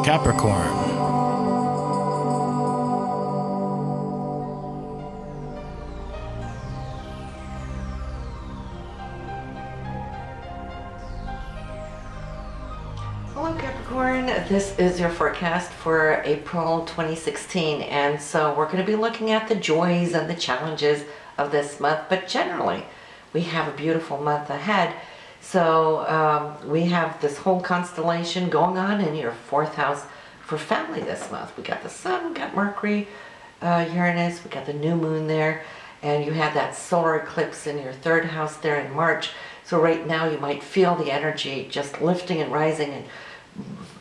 Capricorn. Hello Capricorn, this is your forecast for April 2016, and so we're going to be looking at the joys and the challenges of this month, but generally we have a beautiful month ahead. So we have this whole constellation going on in your fourth house for family this month. We got the Sun, we got Mercury, Uranus, we got the new moon there, and you had that solar eclipse in your third house there in March. So right now you might feel the energy just lifting and rising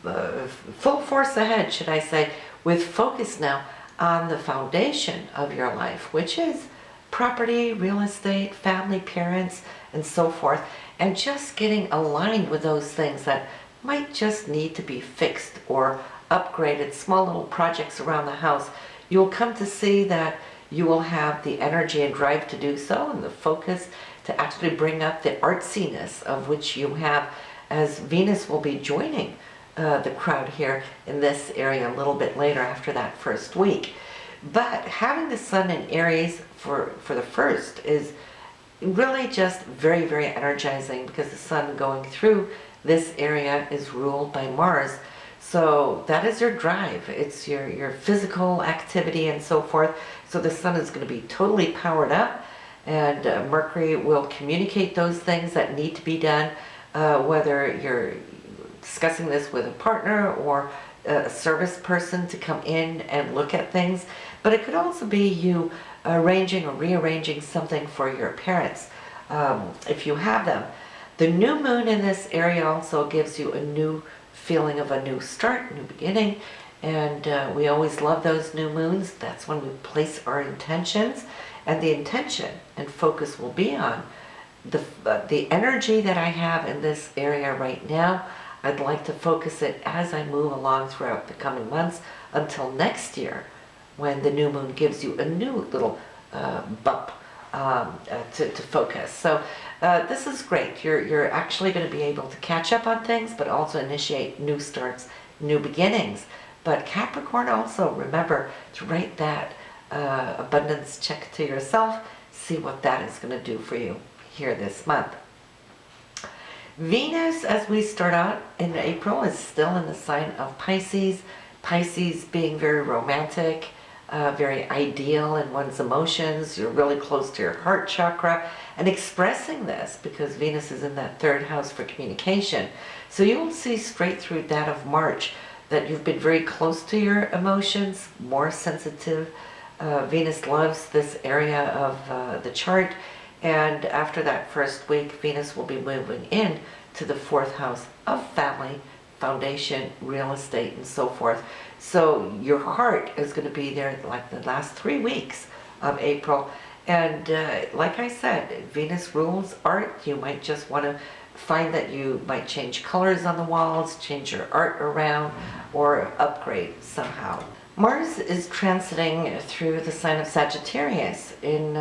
and full force ahead, should I say, with focus now on the foundation of your life, which is property, real estate, family, parents, and so forth, and just getting aligned with those things that might just need to be fixed or upgraded, small little projects around the house. You'll come to see that you will have the energy and drive to do so, and the focus to actually bring up the artsiness of which you have, as Venus will be joining the crowd here in this area a little bit later after that first week. But having the Sun in Aries for the first is really just very, very energizing, because the Sun going through this area is ruled by Mars. So that is your drive. It's your physical activity and so forth. So the Sun is going to be totally powered up, and Mercury will communicate those things that need to be done, whether you're discussing this with a partner or a service person to come in and look at things. But it could also be you arranging or rearranging something for your parents, if you have them. The new moon in this area also gives you a new feeling of a new start, new beginning, and we always love those new moons. That's when we place our intentions, and the intention and focus will be on the energy that I have in this area right now. I'd like to focus it as I move along throughout the coming months until next year, when the new moon gives you a new little bump to focus. So this is great. You're actually going to be able to catch up on things, but also initiate new starts, new beginnings. But Capricorn, also remember to write that abundance check to yourself. See what that is going to do for you here this month. Venus, as we start out in April, is still in the sign of Pisces. Pisces being very romantic, very ideal in one's emotions. You're really close to your heart chakra and expressing this, because Venus is in that third house for communication. So you'll see straight through that of March that you've been very close to your emotions, more sensitive. Venus loves this area of the chart. And after that first week, Venus will be moving in to the fourth house of family, foundation, real estate, and so forth. So your heart is going to be there like the last 3 weeks of April. And like I said, Venus rules art. You might just want to find that you might change colors on the walls, change your art around, or upgrade somehow. Mars is transiting through the sign of Sagittarius in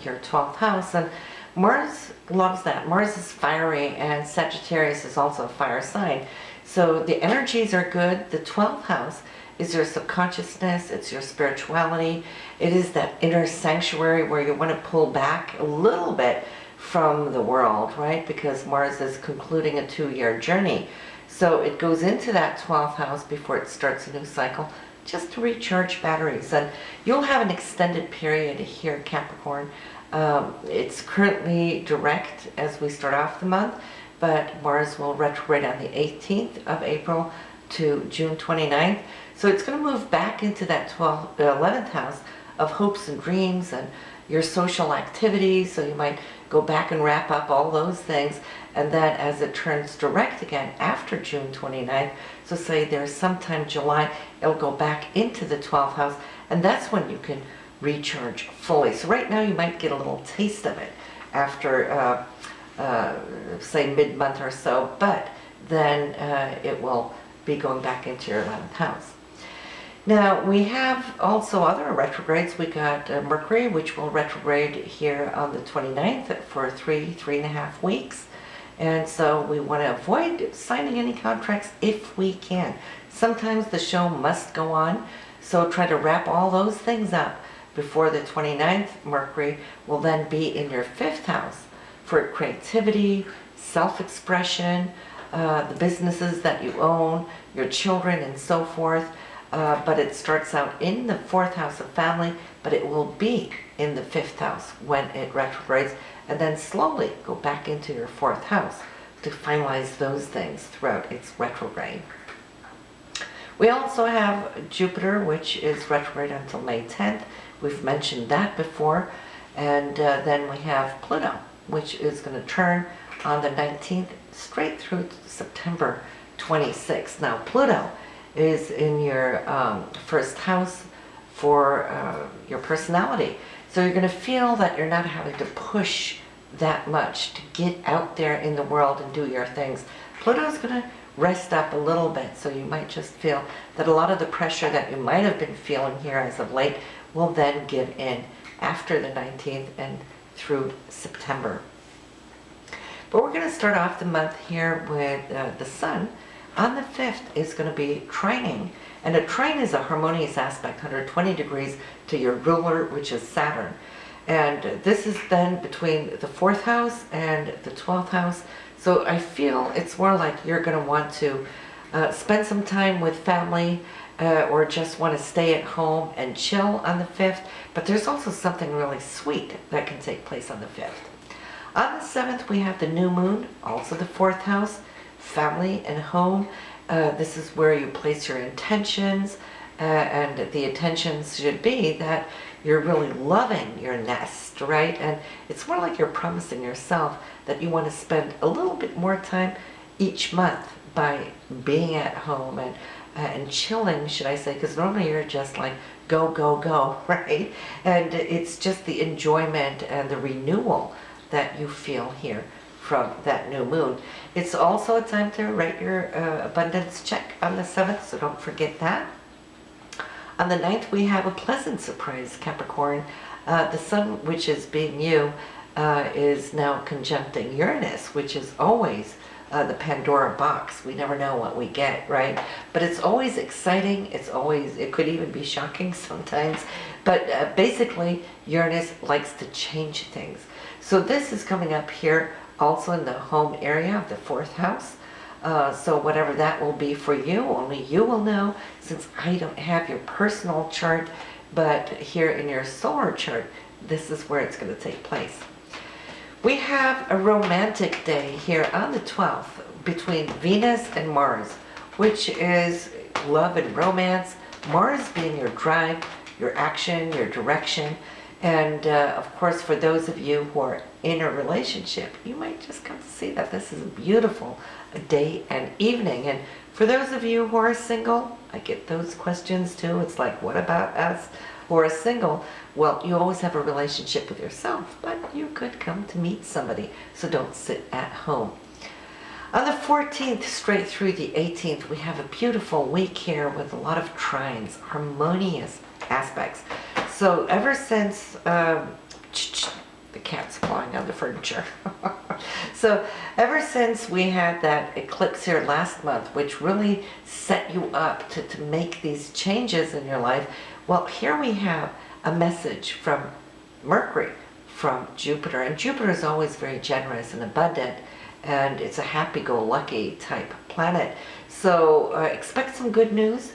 your 12th house, and Mars loves that. Mars is fiery, and Sagittarius is also a fire sign. So the energies are good. The 12th house is your subconsciousness, it's your spirituality. It is that inner sanctuary where you want to pull back a little bit from the world, right? Because Mars is concluding a 2-year journey. So it goes into that 12th house before it starts a new cycle, just to recharge batteries. And you'll have an extended period here, Capricorn. It's currently direct as we start off the month, but Mars will retrograde on the 18th of April to June 29th. So it's going to move back into that 11th house of hopes and dreams and your social activities. So you might go back and wrap up all those things. And then as it turns direct again after June 29th, so say there's sometime July, it'll go back into the 12th house, and that's when you can recharge fully. So right now you might get a little taste of it after, say, mid-month or so, but then it will be going back into your 11th house. Now we have also other retrogrades. We got Mercury, which will retrograde here on the 29th for 3.5 weeks. And so we want to avoid signing any contracts if we can. Sometimes the show must go on, so try to wrap all those things up before the 29th. Mercury will then be in your 5th house for creativity, self-expression, the businesses that you own, your children, and so forth. But it starts out in the 4th house of family, but it will be in the 5th house when it retrogrades, and then slowly go back into your 4th house to finalize those things throughout its retrograde. We also have Jupiter, which is retrograde until May 10th. We've mentioned that before. And then we have Pluto, which is going to turn on the 19th straight through September 26th. Now, Pluto is in your 1st house for your personality. So you're going to feel that you're not having to push that much to get out there in the world and do your things. Pluto is going to rest up a little bit, so you might just feel that a lot of the pressure that you might have been feeling here as of late will then give in after the 19th and through September. But we're going to start off the month here with the Sun on the 5th is going to be trining. And a trine is a harmonious aspect, 120 degrees to your ruler, which is Saturn. And this is then between the 4th house and the 12th house. So I feel it's more like you're going to want to spend some time with family or just want to stay at home and chill on the 5th. But there's also something really sweet that can take place on the 5th. On the 7th, we have the new moon, also the 4th house, family and home. This is where you place your intentions, and the intentions should be that you're really loving your nest, right? And it's more like you're promising yourself that you want to spend a little bit more time each month by being at home and chilling, should I say, because normally you're just like go, go, go, right? And it's just the enjoyment and the renewal that you feel here from that new moon. It's also a time to write your abundance check on the 7th, so don't forget that. On the 9th, we have a pleasant surprise, Capricorn. The Sun, which is being you, is now conjuncting Uranus, which is always the Pandora box. We never know what we get, right? But it's always exciting. It could even be shocking sometimes. But basically, Uranus likes to change things. So this is coming up here also in the home area of the 4th house. So whatever that will be for you, only you will know, since I don't have your personal chart, but here in your solar chart, this is where it's going to take place. We have a romantic day here on the 12th between Venus and Mars, which is love and romance. Mars being your drive, your action, your direction. And of course, for those of you who are in a relationship, you might just come to see that this is a beautiful day and evening. And for those of you who are single, I get those questions too. It's like, what about us who are single? Well, you always have a relationship with yourself, but you could come to meet somebody, so don't sit at home. On the 14th, straight through the 18th, we have a beautiful week here with a lot of trines, harmonious aspects. So ever since, the cat's clawing on the furniture. So ever since we had that eclipse here last month, which really set you up to make these changes in your life, well, here we have a message from Mercury, from Jupiter. And Jupiter is always very generous and abundant, and it's a happy-go-lucky type planet. So expect some good news.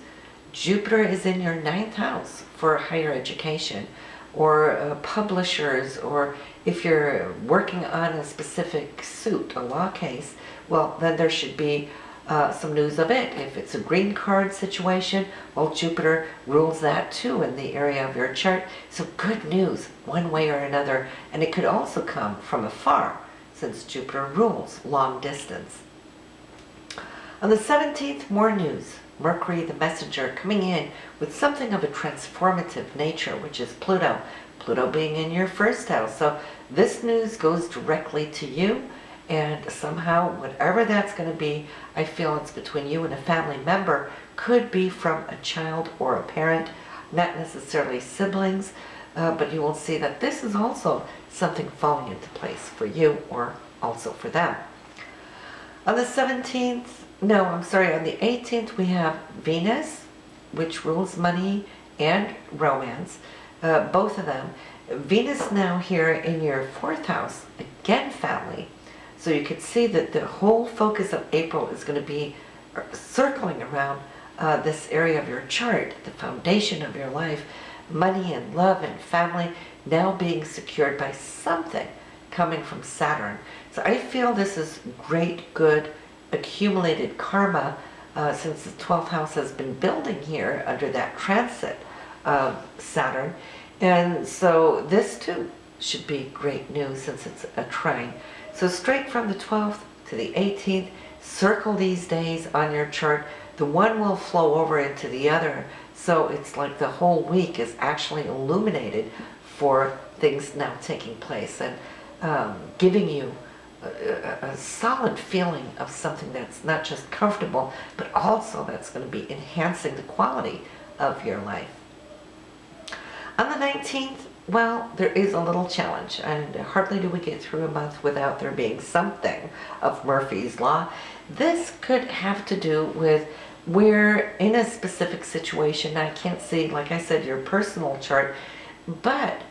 Jupiter is in your 9th house for higher education, or publishers, or if you're working on a specific suit, a law case, well, then there should be some news of it. If it's a green card situation, well, Jupiter rules that too in the area of your chart. So good news one way or another, and it could also come from afar since Jupiter rules long distance. On the 17th, more news. Mercury, the messenger, coming in with something of a transformative nature, which is Pluto. Pluto being in your 1st house. So this news goes directly to you, and somehow, whatever that's going to be, I feel it's between you and a family member. Could be from a child or a parent, not necessarily siblings, but you will see that this is also something falling into place for you or also for them. On the 17th, no, I'm sorry, on the 18th, we have Venus, which rules money and romance, both of them. Venus now here in your 4th house, again family. So you could see that the whole focus of April is going to be circling around this area of your chart, the foundation of your life, money and love and family now being secured by something coming from Saturn. So I feel this is great, good, accumulated karma since the 12th house has been building here under that transit of Saturn. And so this too should be great news since it's a trine. So straight from the 12th to the 18th, circle these days on your chart. The one will flow over into the other. So it's like the whole week is actually illuminated for things now taking place and giving you a solid feeling of something that's not just comfortable, but also that's going to be enhancing the quality of your life. On the 19th, well, there is a little challenge, and hardly do we get through a month without there being something of Murphy's Law. This could have to do with we're in a specific situation. I can't see, like I said, your personal chart, but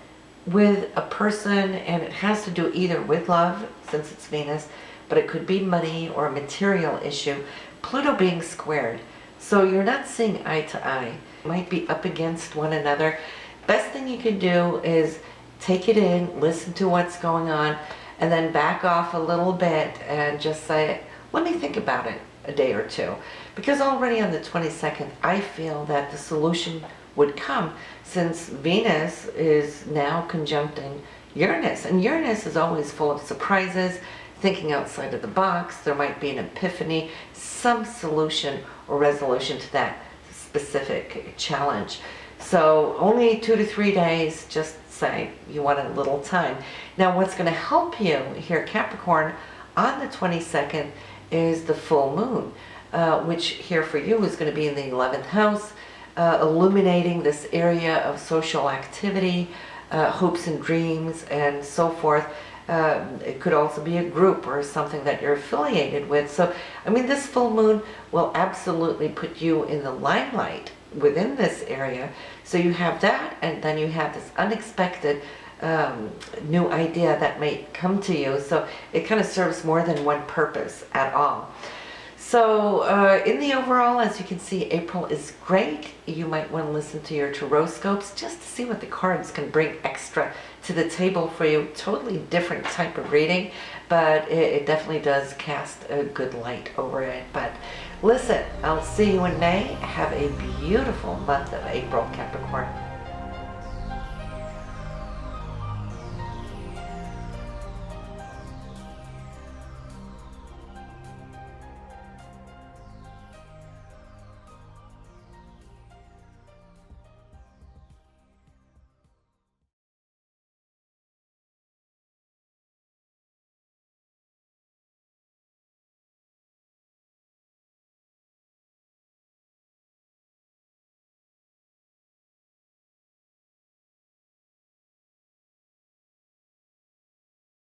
with a person, and it has to do either with love, since it's Venus, but it could be money or a material issue. Pluto being squared. So you're not seeing eye to eye. You might be up against one another. Best thing you can do is take it in, listen to what's going on, and then back off a little bit and just say, let me think about it a day or two. Because already on the 22nd, I feel that the solution would come since Venus is now conjuncting Uranus. And Uranus is always full of surprises, thinking outside of the box. There might be an epiphany, some solution or resolution to that specific challenge. So only 2 to 3 days, just say you want a little time. Now what's going to help you here, Capricorn, on the 22nd is the full moon, which here for you is going to be in the 11th house, illuminating this area of social activity, hopes and dreams and so forth. It could also be a group or something that you're affiliated with. So, I mean, this full moon will absolutely put you in the limelight within this area. So you have that, and then you have this unexpected new idea that may come to you. So it kind of serves more than one purpose at all. So in the overall, as you can see, April is great. You might want to listen to your tarotscopes just to see what the cards can bring extra to the table for you. Totally different type of reading, but it definitely does cast a good light over it. But listen, I'll see you in May. Have a beautiful month of April, Capricorn.